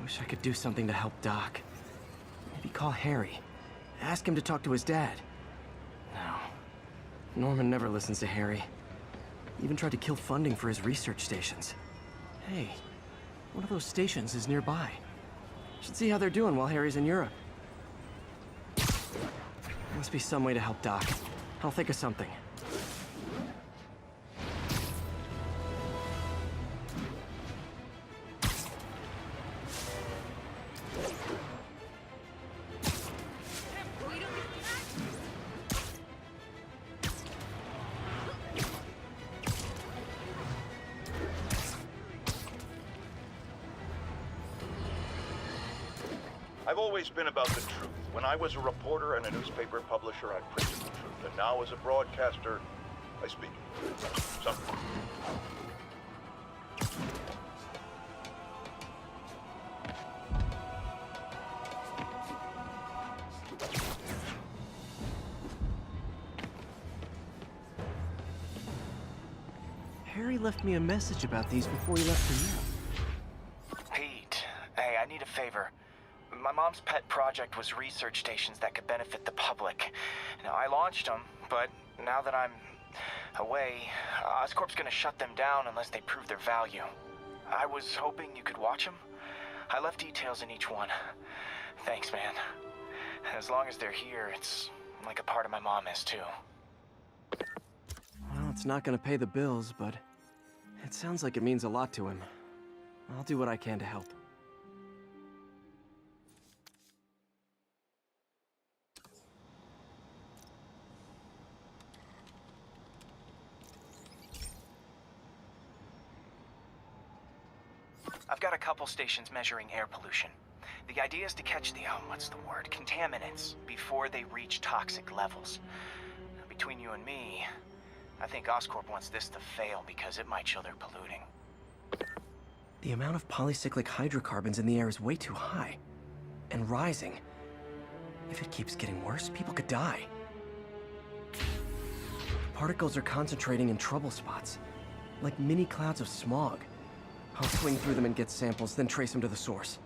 Wish I could do something to help Doc. Maybe call Harry. Ask him to talk to his dad. No. Norman never listens to Harry. Even tried to kill funding for his research stations. Hey, one of those stations is nearby. Should see how they're doing while Harry's in Europe. Must be some way to help Doc. I'll think of something. I've always been about the truth. When I was a reporter and a newspaper publisher, I printed the truth. And now as a broadcaster, I speak it. Something. Harry left me a message about these before he left for Europe. Pete, hey, I need a favor. My mom's pet project was research stations that could benefit the public. Now, I launched them, but now that I'm away, Oscorp's gonna shut them down unless they prove their value. I was hoping you could watch them. I left details in each one. Thanks, man. As long as they're here, it's like a part of my mom is, too. Well, it's not gonna pay the bills, but it sounds like it means a lot to him. I'll do what I can to help. I've got a couple stations measuring air pollution. The idea is to catch the, what's the word, contaminants before they reach toxic levels. Between you and me, I think Oscorp wants this to fail because it might show they're polluting. The amount of polycyclic hydrocarbons in the air is way too high. And rising. If it keeps getting worse, people could die. Particles are concentrating in trouble spots, like mini clouds of smog. I'll swing through them and get samples, then trace them to the source.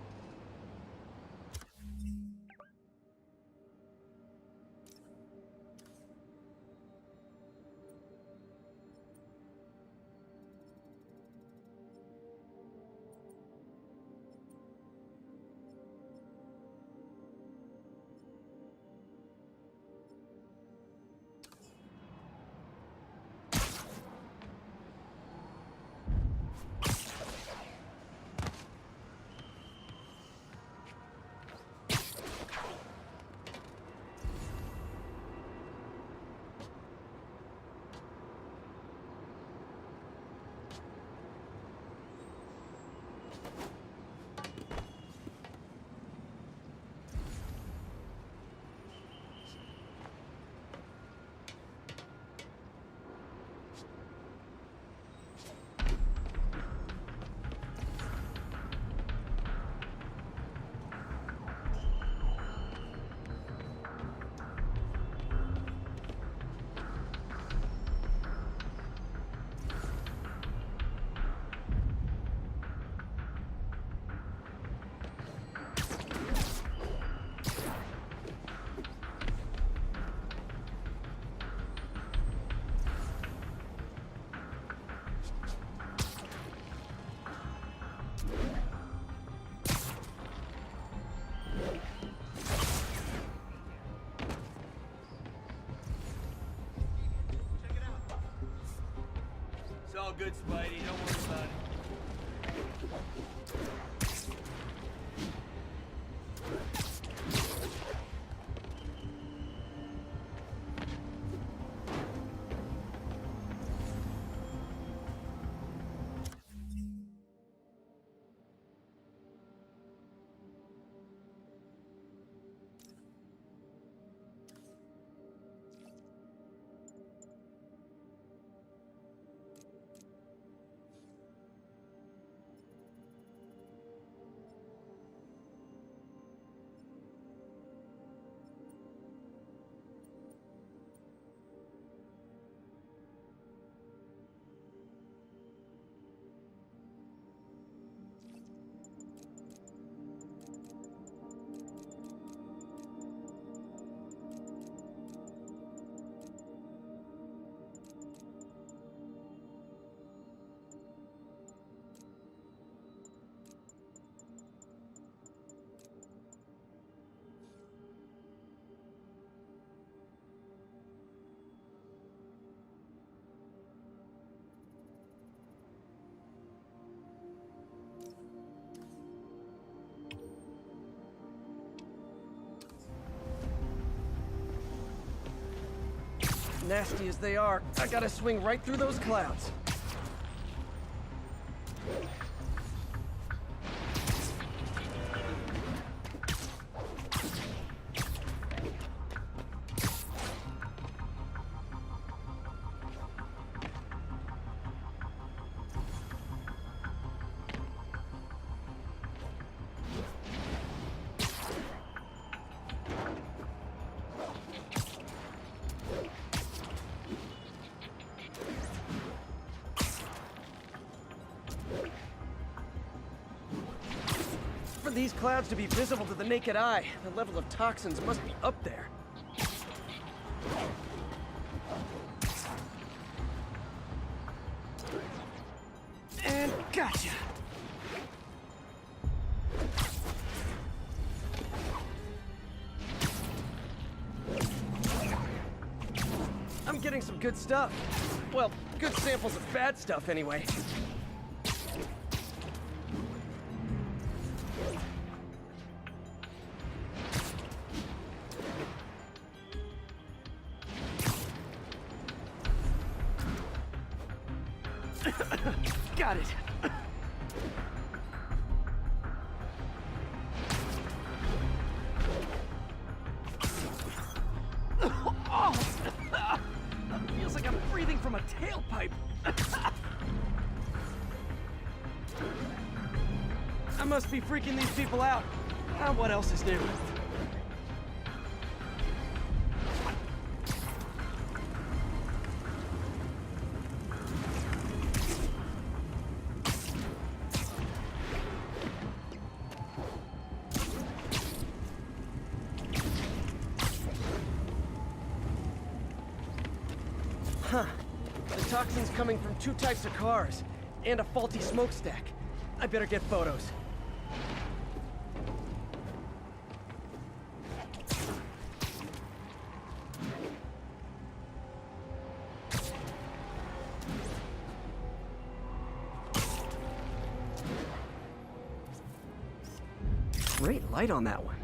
All good, Spidey. Don't worry about it. Nasty as they are, I gotta swing right through those clouds. For these clouds to be visible to the naked eye, the level of toxins must be up there. And gotcha! I'm getting some good stuff. Well, good samples of bad stuff anyway. Got it. Oh! Feels like I'm breathing from a tailpipe. I must be freaking these people out. What else is new? Huh. The toxin's coming from two types of cars, and a faulty smokestack. I better get photos. Great light on that one.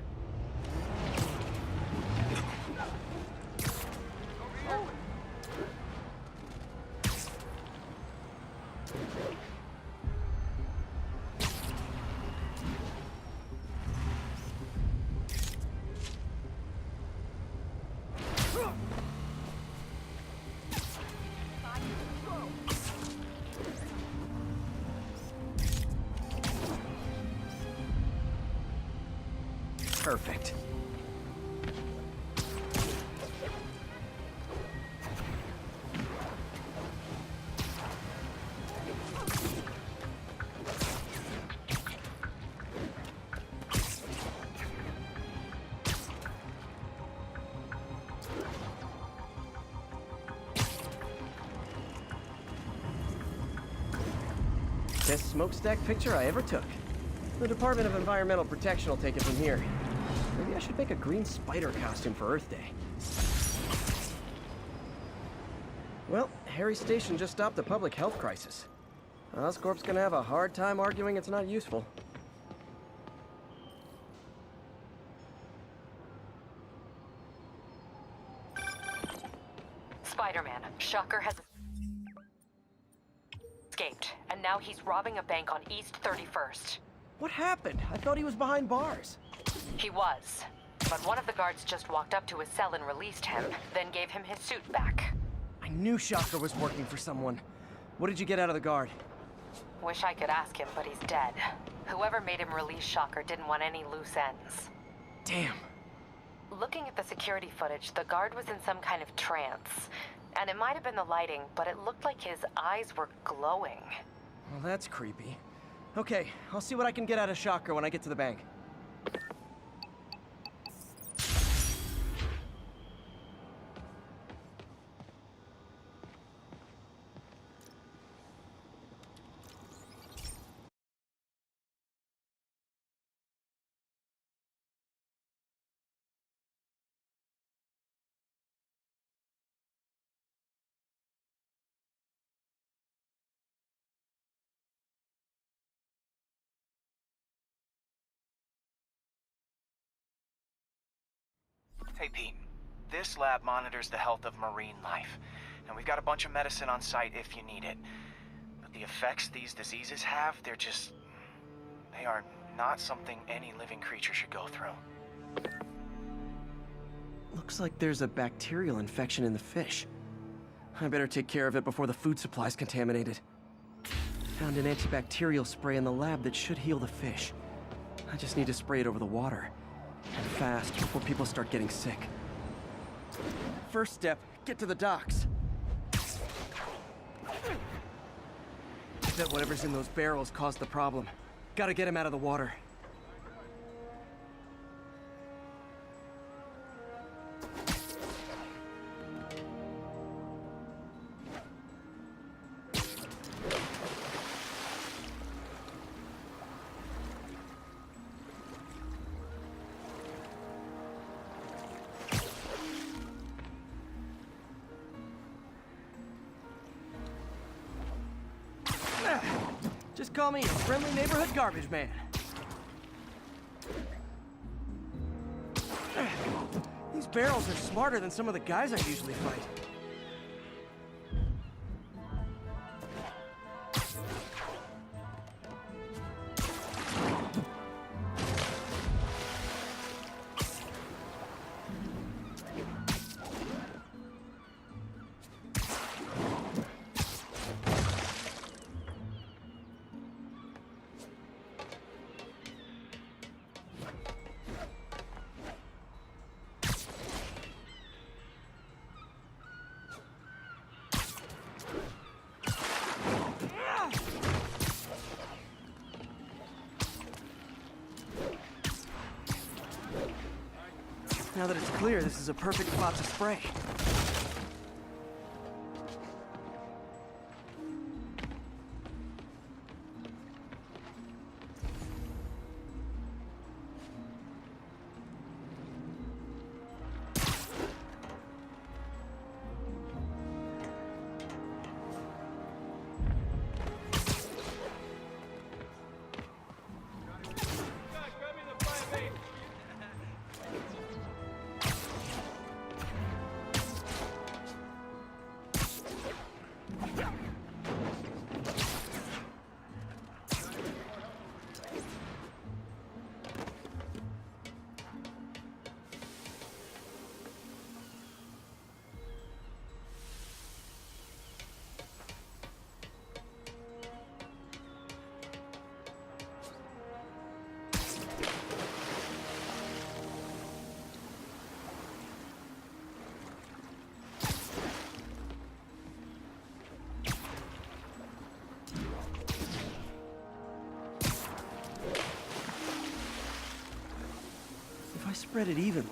Perfect. Best smokestack picture I ever took. The Department of Environmental Protection will take it from here. Maybe I should make a green spider costume for Earth Day. Well, Harry's station just stopped a public health crisis. Oscorp's gonna have a hard time arguing it's not useful. Spider-Man, Shocker has escaped, and now he's robbing a bank on East 31st. What happened? I thought he was behind bars. He was, but one of the guards just walked up to his cell and released him, then gave him his suit back. I knew Shocker was working for someone. What did you get out of the guard? Wish I could ask him, but he's dead. Whoever made him release Shocker didn't want any loose ends. Damn. Looking at the security footage, the guard was in some kind of trance. And it might have been the lighting, but it looked like his eyes were glowing. Well, that's creepy. Okay, I'll see what I can get out of Shocker when I get to the bank. Hey, Pete. This lab monitors the health of marine life. And we've got a bunch of medicine on site if you need it. But the effects these diseases have, they are not something any living creature should go through. Looks like there's a bacterial infection in the fish. I better take care of it before the food supply's contaminated. Found an antibacterial spray in the lab that should heal the fish. I just need to spray it over the water. And fast, before people start getting sick. First step, get to the docks. Bet whatever's in those barrels caused the problem. Gotta get him out of the water. Just call me a friendly neighborhood garbage man. These barrels are smarter than some of the guys I usually fight. Now that it's clear, this is a perfect spot to spray. If I spread it evenly,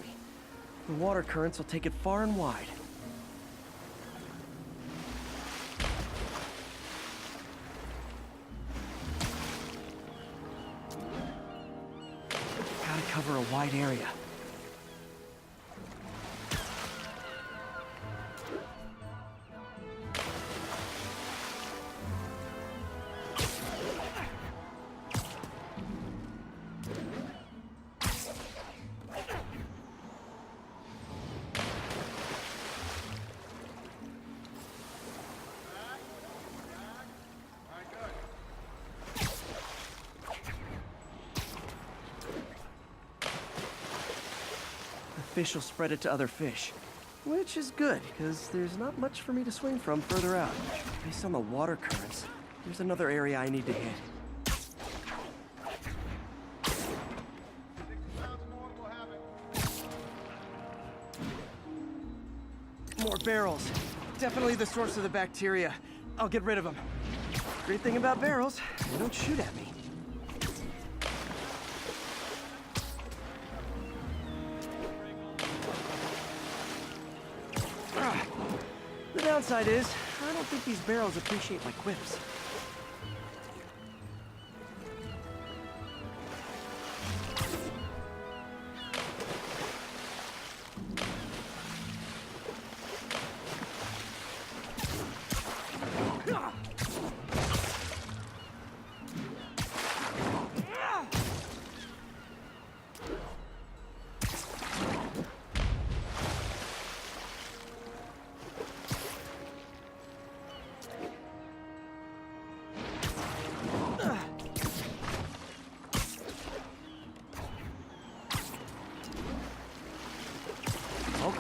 the water currents will take it far and wide. Gotta cover a wide area. Fish will spread it to other fish. Which is good, because there's not much for me to swing from further out. Based on the water currents, there's another area I need to hit. More barrels. Definitely the source of the bacteria. I'll get rid of them. Great thing about barrels, they don't shoot at me. The downside is, I don't think these barrels appreciate my quips.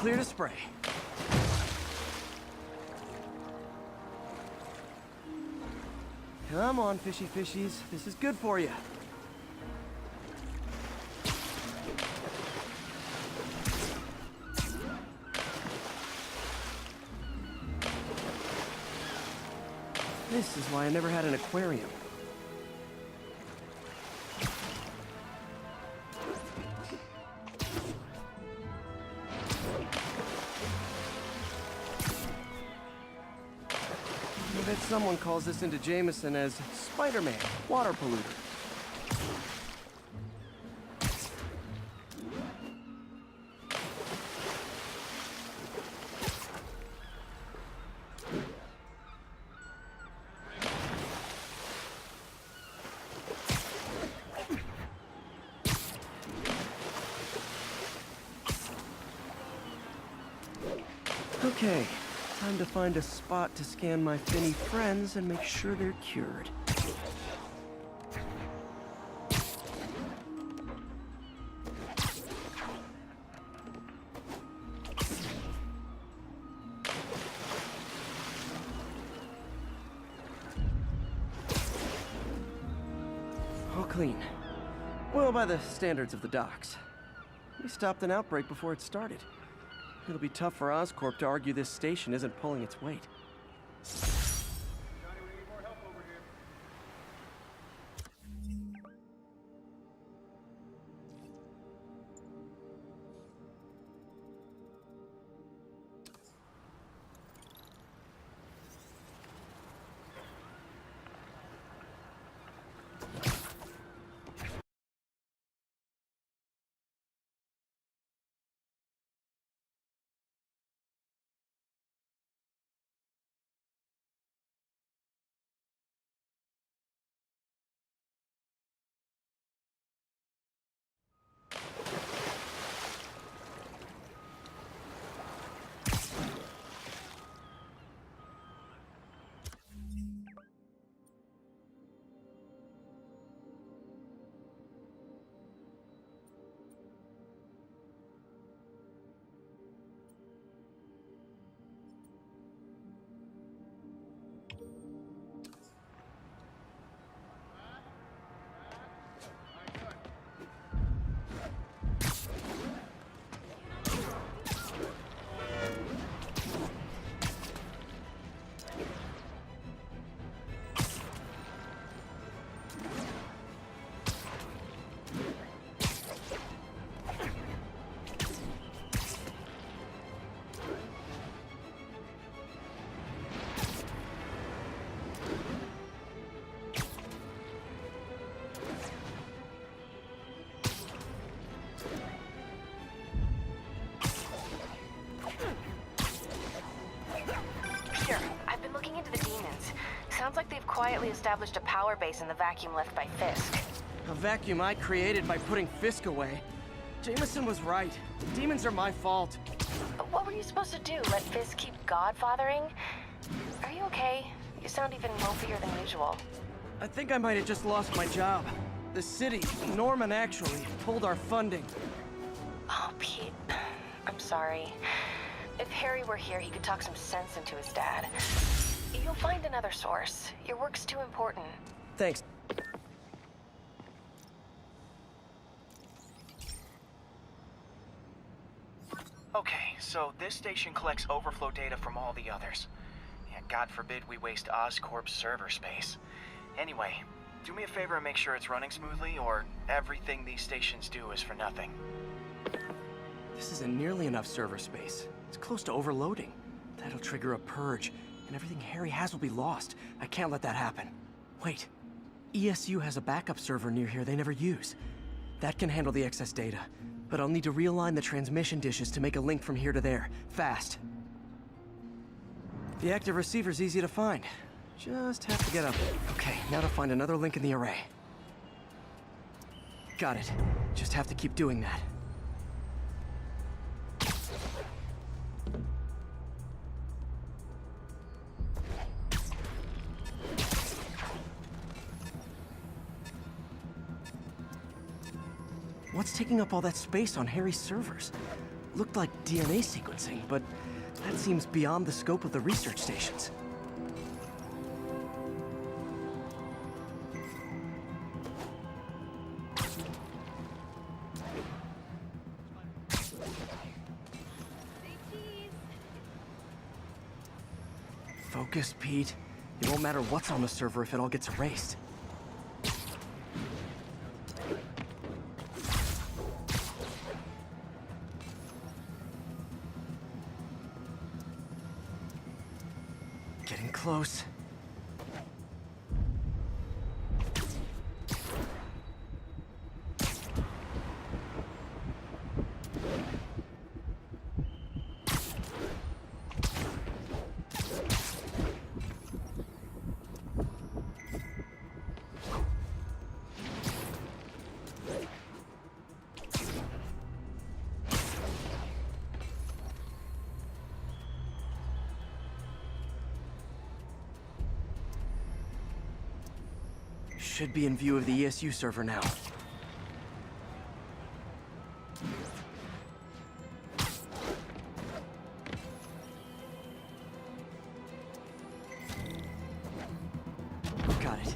clear to spray. Come on, fishy fishies. This is good for you. This is why I never had an aquarium. I bet someone calls this into Jameson as Spider-Man, water polluter. Okay, time to find a spot to scan my finny friends and make sure they're cured. All clean. Well, by the standards of the docks. We stopped an outbreak before it started. It'll be tough for Oscorp to argue this station isn't pulling its weight. Sounds like they've quietly established a power base in the vacuum left by Fisk. A vacuum I created by putting Fisk away. Jameson was right. Demons are my fault. What were you supposed to do? Let Fisk keep godfathering? Are you okay? You sound even mopier than usual. I think I might have just lost my job. The city, Norman actually, pulled our funding. Oh, Pete. I'm sorry. If Harry were here, he could talk some sense into his dad. You'll find another source. Your work's too important. Thanks. Okay, so this station collects overflow data from all the others. Yeah, God forbid we waste Oscorp's server space. Anyway, do me a favor and make sure it's running smoothly, or everything these stations do is for nothing. This isn't nearly enough server space. It's close to overloading. That'll trigger a purge, and everything Harry has will be lost. I can't let that happen. Wait. ESU has a backup server near here they never use. That can handle the excess data, but I'll need to realign the transmission dishes to make a link from here to there, fast. The active receiver's easy to find. Just have to get up. Okay, now to find another link in the array. Got it. Just have to keep doing that. What's taking up all that space on Harry's servers? Looked like DNA sequencing, but that seems beyond the scope of the research stations. Focus, Pete. It won't matter what's on the server if it all gets erased. Getting close. Should be in view of the ESU server now. Got it.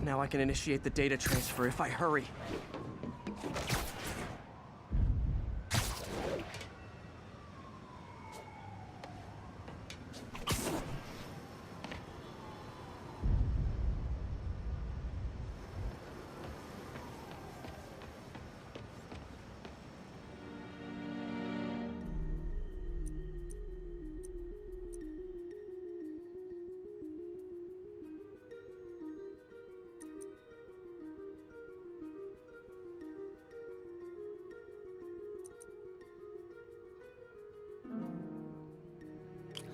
Now I can initiate the data transfer if I hurry.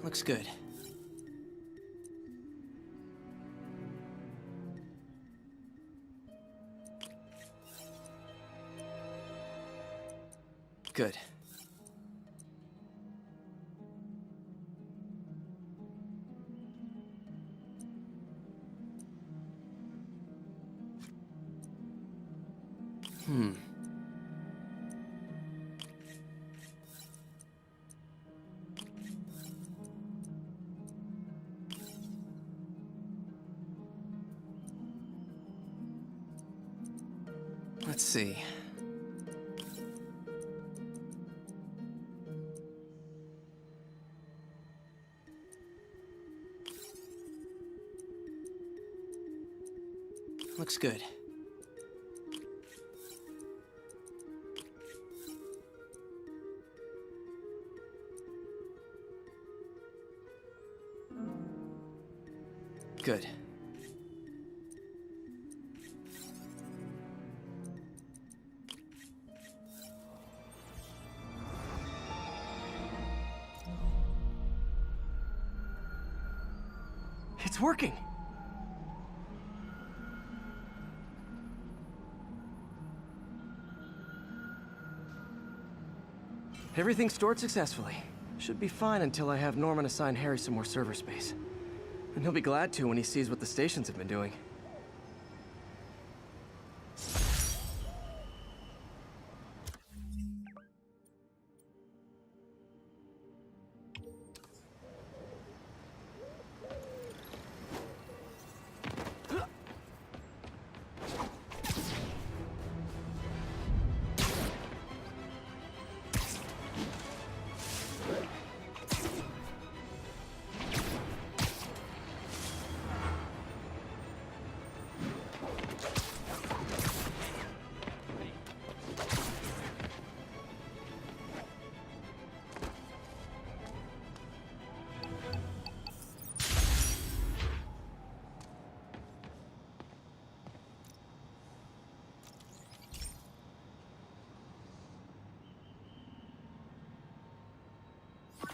Looks good. Good. Let's see. Looks good. Good. It's working! Everything's stored successfully. Should be fine until I have Norman assign Harry some more server space. And he'll be glad to when he sees what the stations have been doing.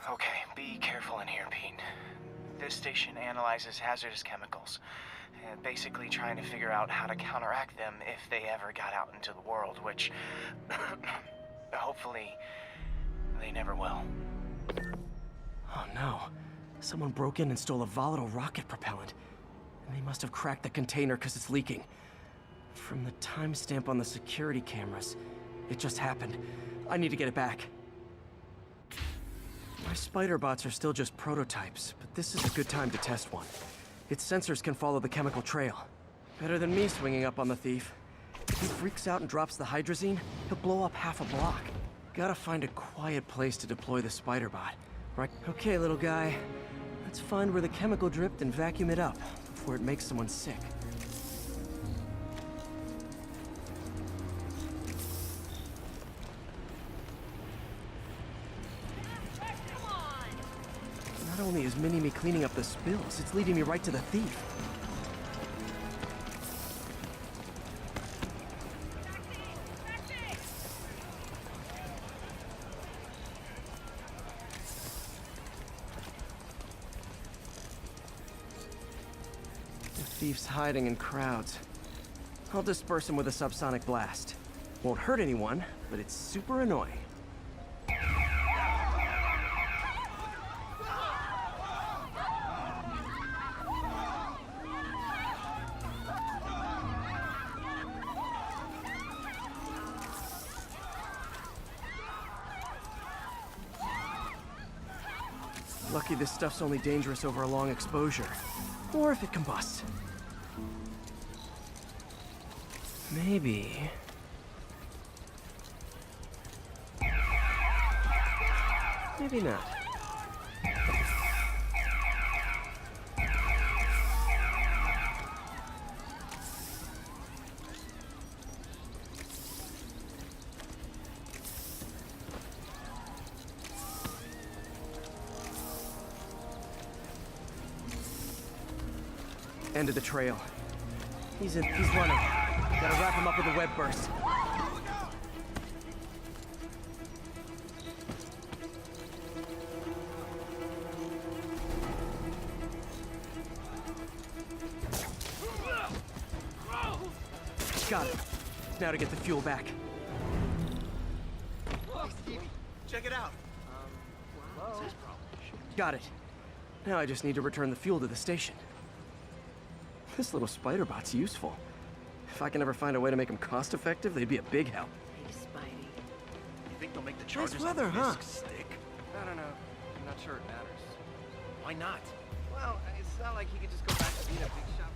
Okay, be careful in here, Pete. This station analyzes hazardous chemicals, basically trying to figure out how to counteract them if they ever got out into the world, which hopefully they never will. Oh no. Someone broke in and stole a volatile rocket propellant. And they must have cracked the container because it's leaking. From the timestamp on the security cameras, it just happened. I need to get it back. My spider bots are still just prototypes, but this is a good time to test one. Its sensors can follow the chemical trail. Better than me swinging up on the thief. If he freaks out and drops the hydrazine, he'll blow up half a block. Gotta find a quiet place to deploy the spider bot. Right? Okay, little guy. Let's find where the chemical dripped and vacuum it up before it makes someone sick. Not only is Mini-Me cleaning up the spills, it's leading me right to the thief. The thief's hiding in crowds. I'll disperse him with a subsonic blast. Won't hurt anyone, but it's super annoying. Lucky this stuff's only dangerous over a long exposure. Or if it combusts. Maybe... maybe not. End of the trail. He's running. Gotta wrap him up with a web burst. Got it. Now to get the fuel back. Hey, Stevie, check it out. Got it. Now I just need to return the fuel to the station. This little spider bot's useful. If I can ever find a way to make them cost-effective, they'd be a big help. Hey, Spidey. You think they'll make the charges weather, on the huh? disc stick? I don't know. I'm not sure it matters. Why not? Well, it's not like he could just go back to being a big shot.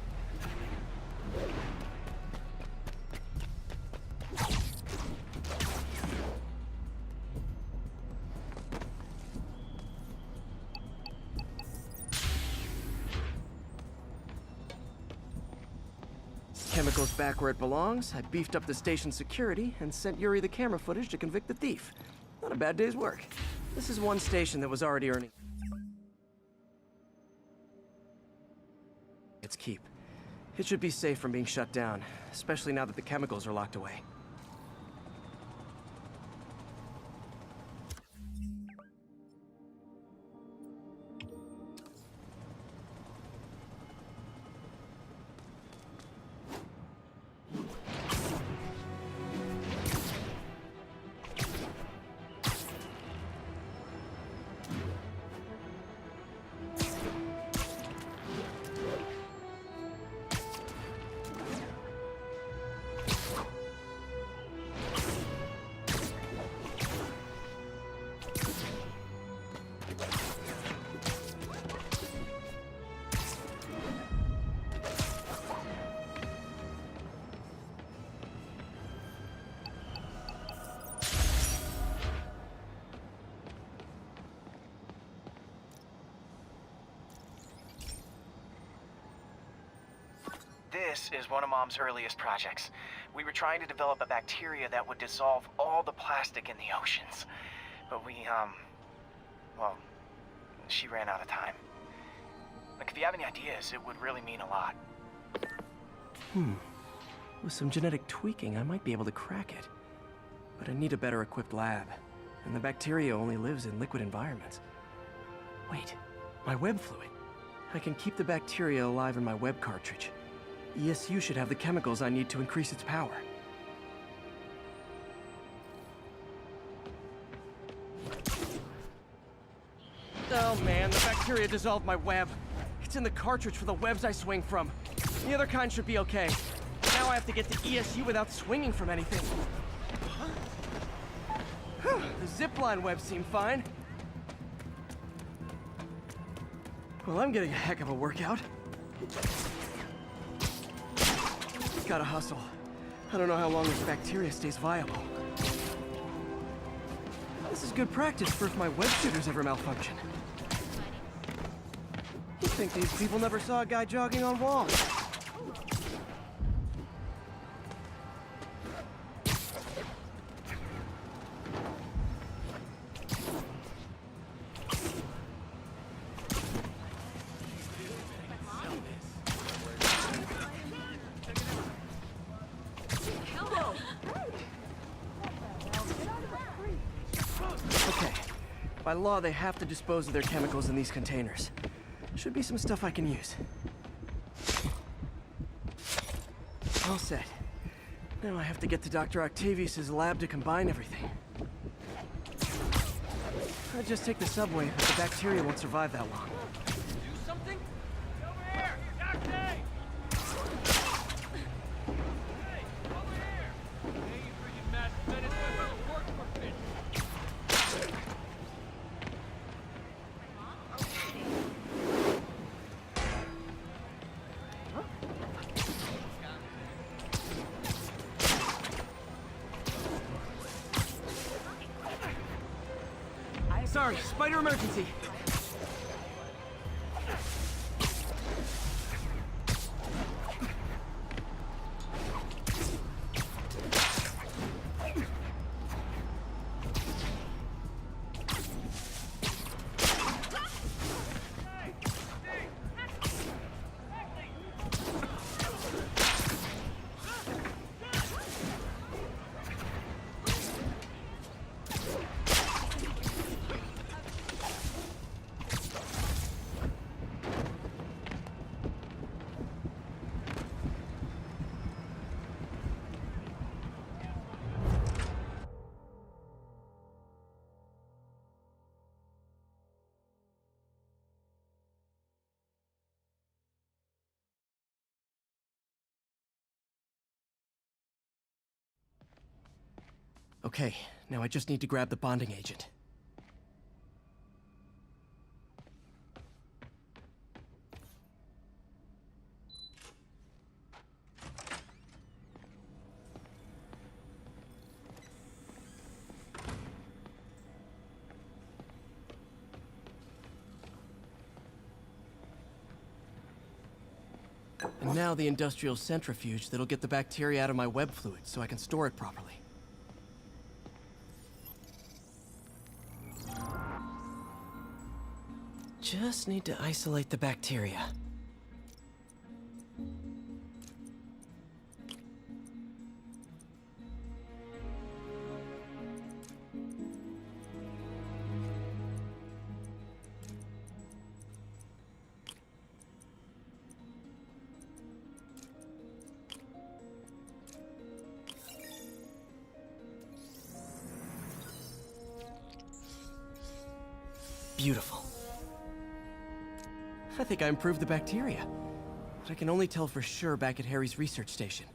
Chemicals back where it belongs. I beefed up the station security and sent Yuri the camera footage to convict the thief. Not a bad day's work. This is one station that was already earning its keep. It should be safe from being shut down, especially now that the chemicals are locked away. This is one of Mom's earliest projects. We were trying to develop a bacteria that would dissolve all the plastic in the oceans. But well, she ran out of time. Like, if you have any ideas, it would really mean a lot. With some genetic tweaking, I might be able to crack it. But I need a better equipped lab. And the bacteria only lives in liquid environments. Wait, my web fluid. I can keep the bacteria alive in my web cartridge. ESU should have the chemicals I need to increase its power. Oh man, the bacteria dissolved my web. It's in the cartridge for the webs I swing from. The other kind should be okay. Now I have to get to ESU without swinging from anything. The zipline webs seem fine. Well, I'm getting a heck of a workout. Gotta hustle. I don't know how long this bacteria stays viable. This is good practice for if my web shooters ever malfunction. You'd think these people never saw a guy jogging on walls. Okay. By law, they have to dispose of their chemicals in these containers. Should be some stuff I can use. All set. Now I have to get to Dr. Octavius's lab to combine everything. I'd just take the subway, but the bacteria won't survive that long. Do something? Over here! Doctor! Hey, over here! Hey, you freaking mass menace, my work for fish. Sorry, spider emergency. Okay, now I just need to grab the bonding agent. And now the industrial centrifuge that'll get the bacteria out of my web fluid so I can store it properly. Just need to isolate the bacteria. Beautiful. I think I improved the bacteria. But I can only tell for sure back at Harry's research station.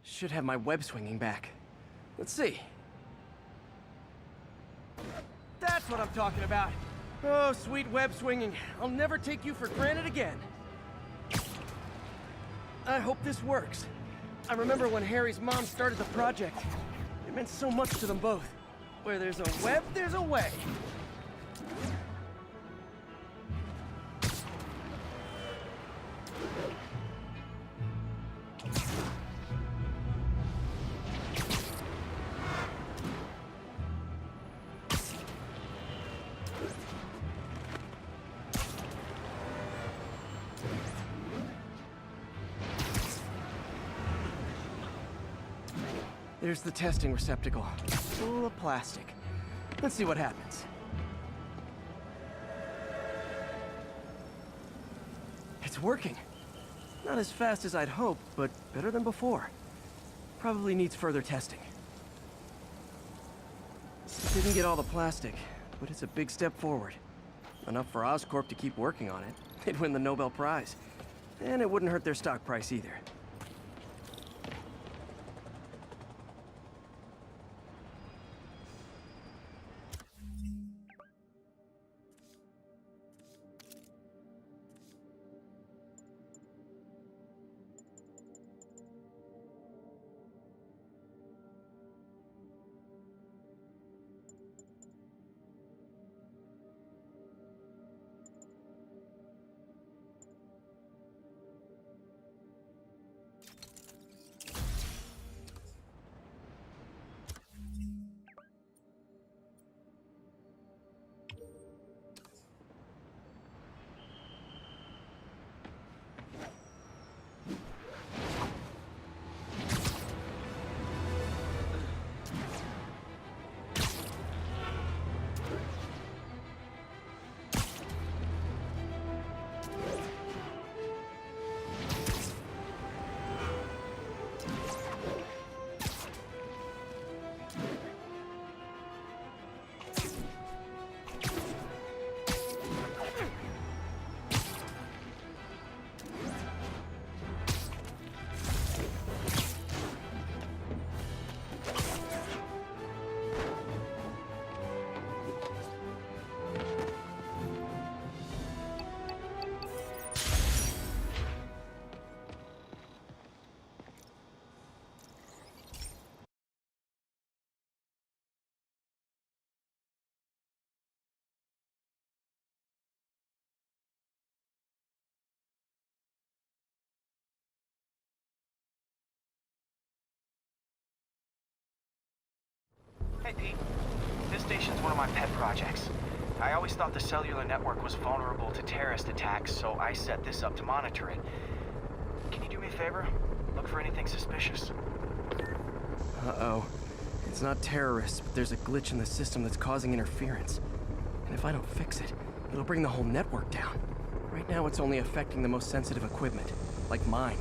Should have my web swinging back. Let's see. That's what I'm talking about. Oh, sweet web swinging. I'll never take you for granted again. I hope this works. I remember when Harry's mom started the project. It meant so much to them both. Where there's a web, there's a way. There's the testing receptacle. Full of plastic. Let's see what happens. It's working. Not as fast as I'd hoped, but better than before. Probably needs further testing. Didn't get all the plastic, but it's a big step forward. Enough for Oscorp to keep working on it. They'd win the Nobel Prize. And it wouldn't hurt their stock price either. Hey, Pete. This station's one of my pet projects. I always thought the cellular network was vulnerable to terrorist attacks, so I set this up to monitor it. Can you do me a favor? Look for anything suspicious. Uh-oh. It's not terrorists, but there's a glitch in the system that's causing interference. And if I don't fix it, it'll bring the whole network down. Right now, it's only affecting the most sensitive equipment, like mine.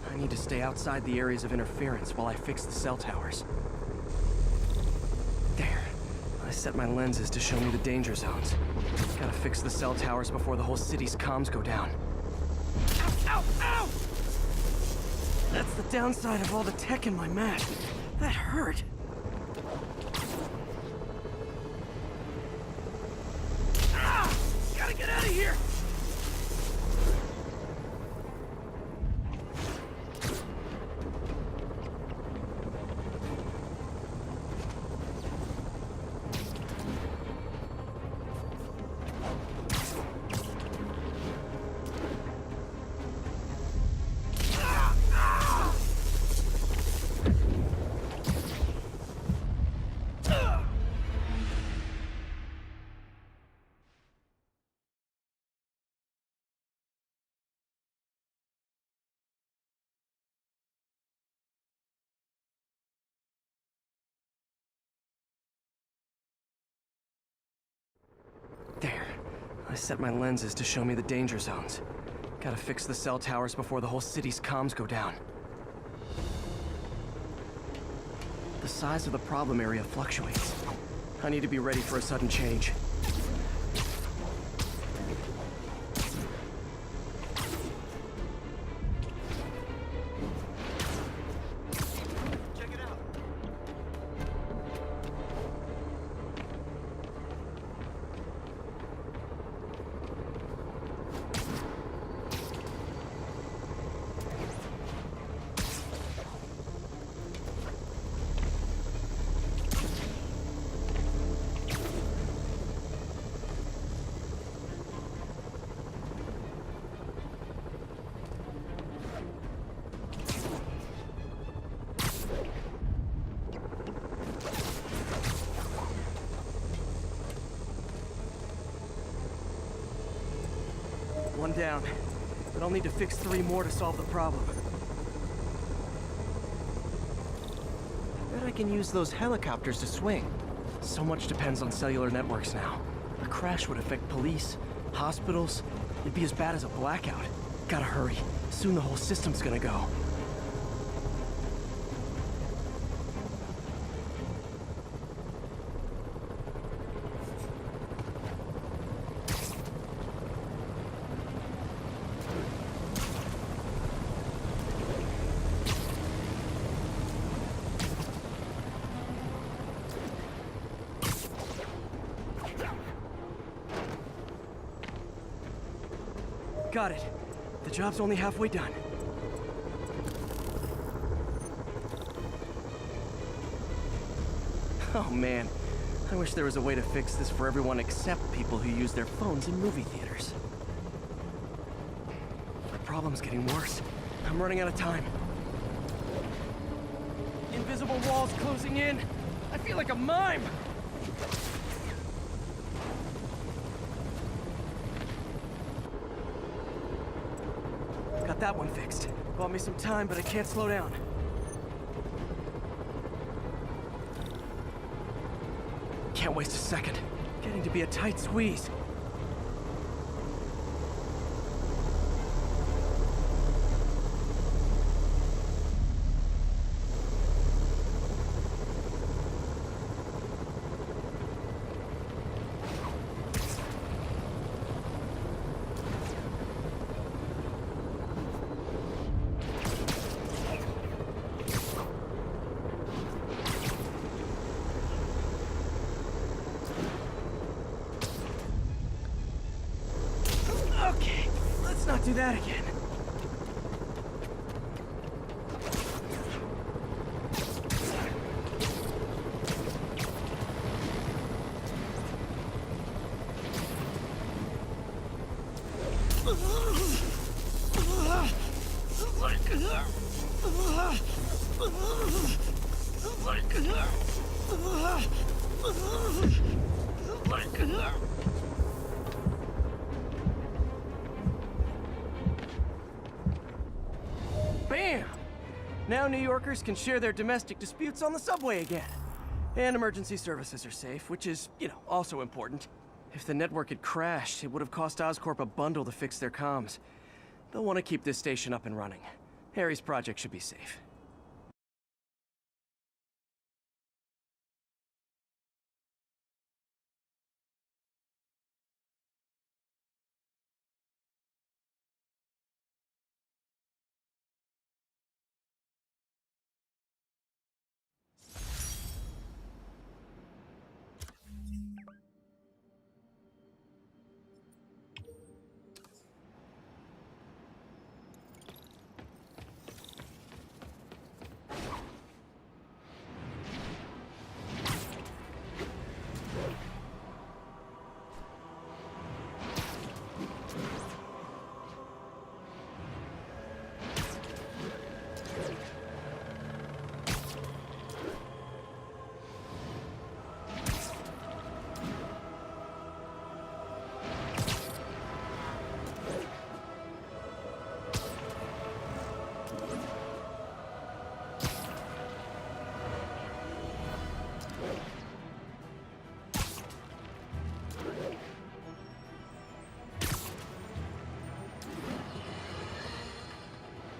I need to stay outside the areas of interference while I fix the cell towers. There. I set my lenses to show me the danger zones. Gotta fix the cell towers before the whole city's comms go down. Ow, ow, ow! That's the downside of all the tech in my Mac. That hurt. Ah! Gotta get out of here! There. I set my lenses to show me the danger zones. Gotta fix the cell towers before the whole city's comms go down. The size of the problem area fluctuates. I need to be ready for a sudden change. Check it out. One down, but I'll need to fix 3 more to solve the problem. Bet I can use those helicopters to swing. So much depends on cellular networks now. A crash would affect police, hospitals. It'd be as bad as a blackout. Gotta hurry. Soon the whole system's gonna go. Got it. The job's only halfway done. Oh man, I wish there was a way to fix this for everyone except people who use their phones in movie theaters. The problem's getting worse. I'm running out of time. Invisible walls closing in. I feel like a mime. Got that one fixed. Bought me some time, but I can't slow down. Can't waste a second. Getting to be a tight squeeze. Okay, let's not do that again. Bam! Now New Yorkers can share their domestic disputes on the subway again. And emergency services are safe, which is, also important. If the network had crashed, it would have cost Oscorp a bundle to fix their comms. They'll want to keep this station up and running. Harry's project should be safe.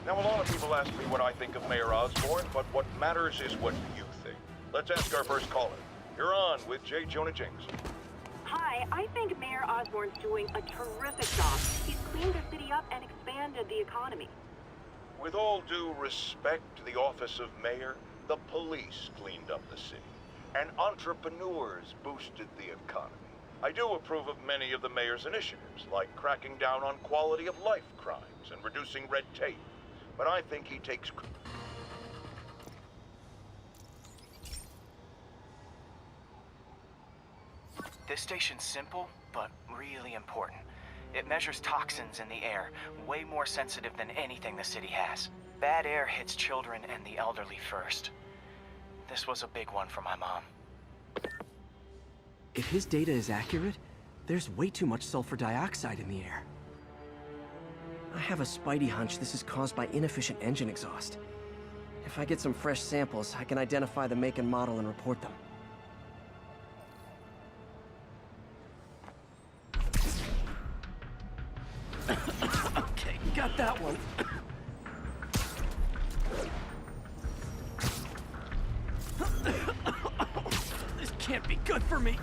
Now, a lot of people ask me what I think of Mayor Osborn, but what matters is what you think. Let's ask our first caller. You're on with J. Jonah Jameson. Hi, I think Mayor Osborn's doing a terrific job. He's cleaned the city up and expanded the economy. With all due respect to the office of mayor, the police cleaned up the city, and entrepreneurs boosted the economy. I do approve of many of the mayor's initiatives, like cracking down on quality of life crimes and reducing red tape. But I think he takes... This station's simple, but really important. It measures toxins in the air, way more sensitive than anything the city has. Bad air hits children and the elderly first. This was a big one for my mom. If his data is accurate, there's way too much sulfur dioxide in the air. I have a spidey hunch this is caused by inefficient engine exhaust. If I get some fresh samples, I can identify the make and model and report them. Okay, got that one. This can't be good for me.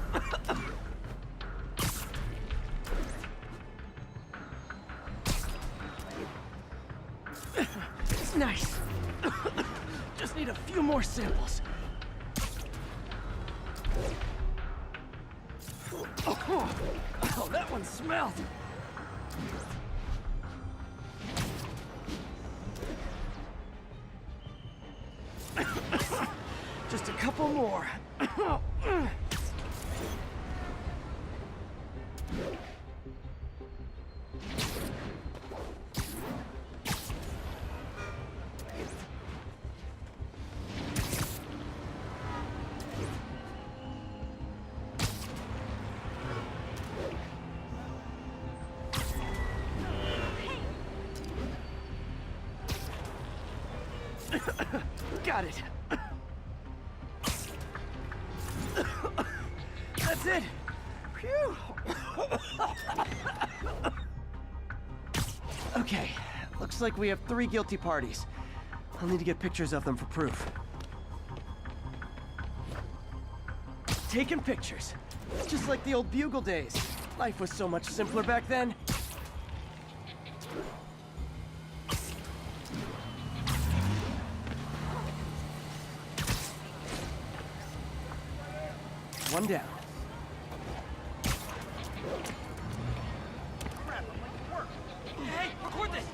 Nice. Just need a few more samples. Oh, that one smelled. Just a couple more. Got it. That's it. Phew. Okay, looks like we have 3 guilty parties. I'll need to get pictures of them for proof. Taking pictures. Just like the old Bugle days. Life was so much simpler back then. One down. Hey, record this!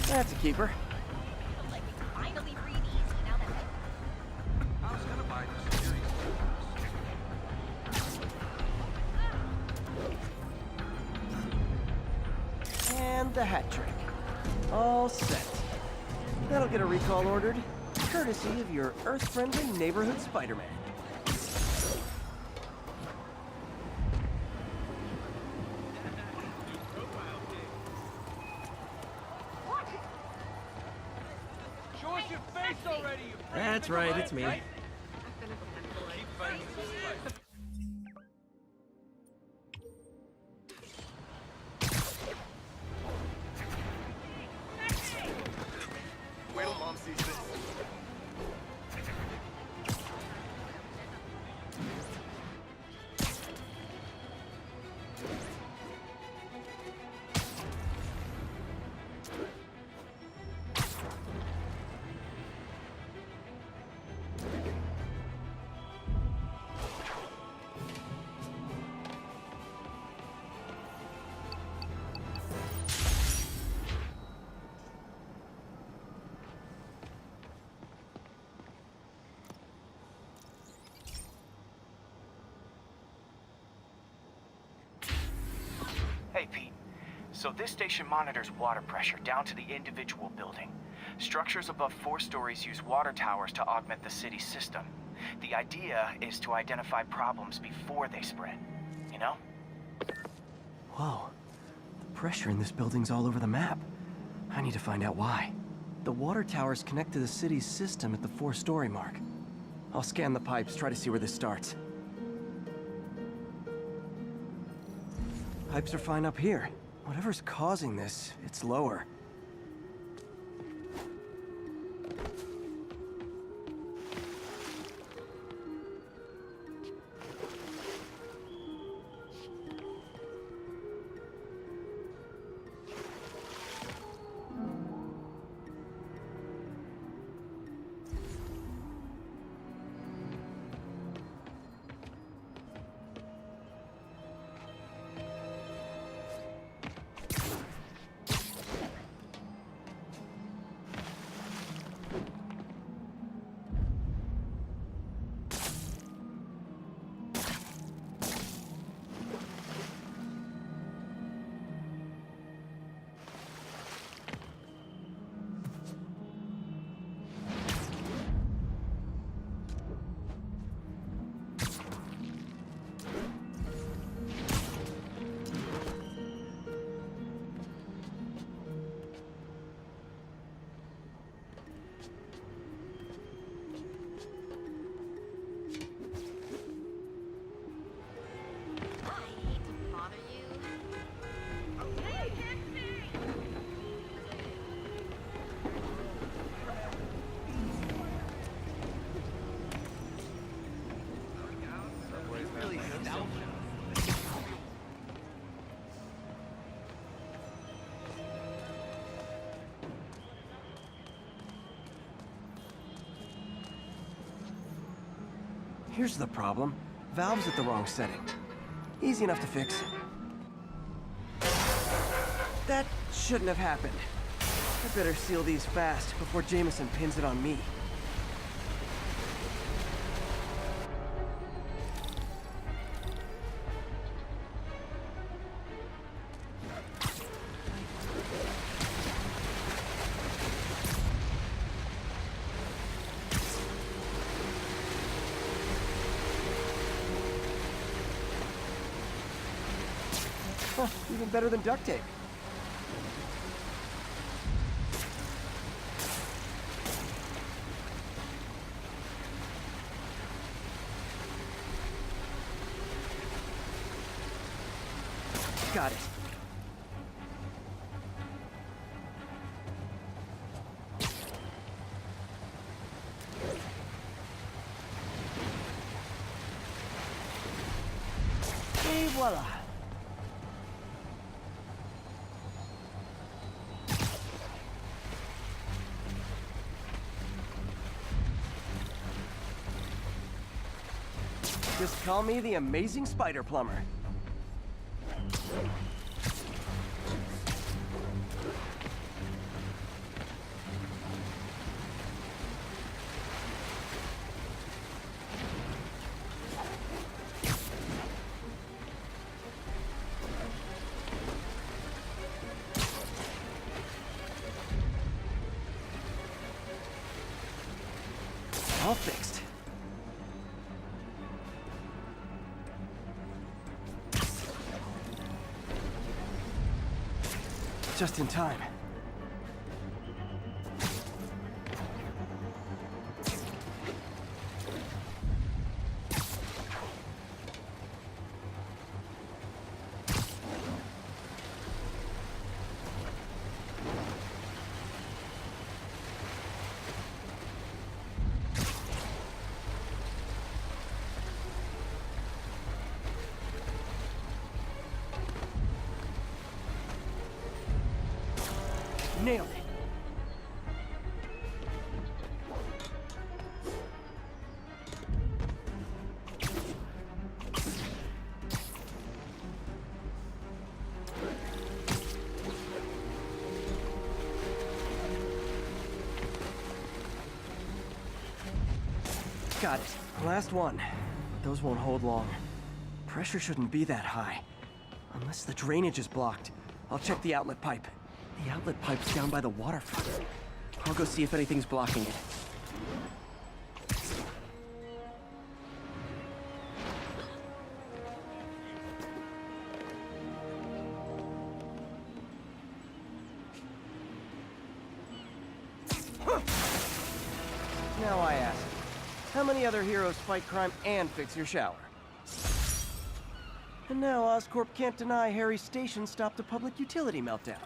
That's a keeper. Like we can finally breathe easy now that I was gonna buy the security And the hat trick. All set. That'll get a recall ordered, courtesy of your Earth-friendly neighborhood Spider-Man. Show us your face already, you freak. That's right, it's me. Right? Keep fighting this fight. Wait till Mom sees this. Hey, Pete. So this station monitors water pressure down to the individual building. Structures above 4 stories use water towers to augment the city's system. The idea is to identify problems before they spread, you know? Whoa. The pressure in this building's all over the map. I need to find out why. The water towers connect to the city's system at the 4-story mark. I'll scan the pipes, try to see where this starts. Pipes are fine up here. Whatever's causing this, it's lower. Here's the problem. Valve's at the wrong setting. Easy enough to fix. That shouldn't have happened. I better seal these fast before Jameson pins it on me. Huh, even better than duct tape. Got it. Et voila. Just call me the amazing spider plumber. All fixed. Just in time. Nailed it. Got it. Last one. Those won't hold long. Pressure shouldn't be that high. Unless the drainage is blocked. I'll check the outlet pipe. The outlet pipe's down by the waterfront. I'll go see if anything's blocking it. Now I ask, how many other heroes fight crime and fix your shower? And now Oscorp can't deny Harry's station stopped a public utility meltdown.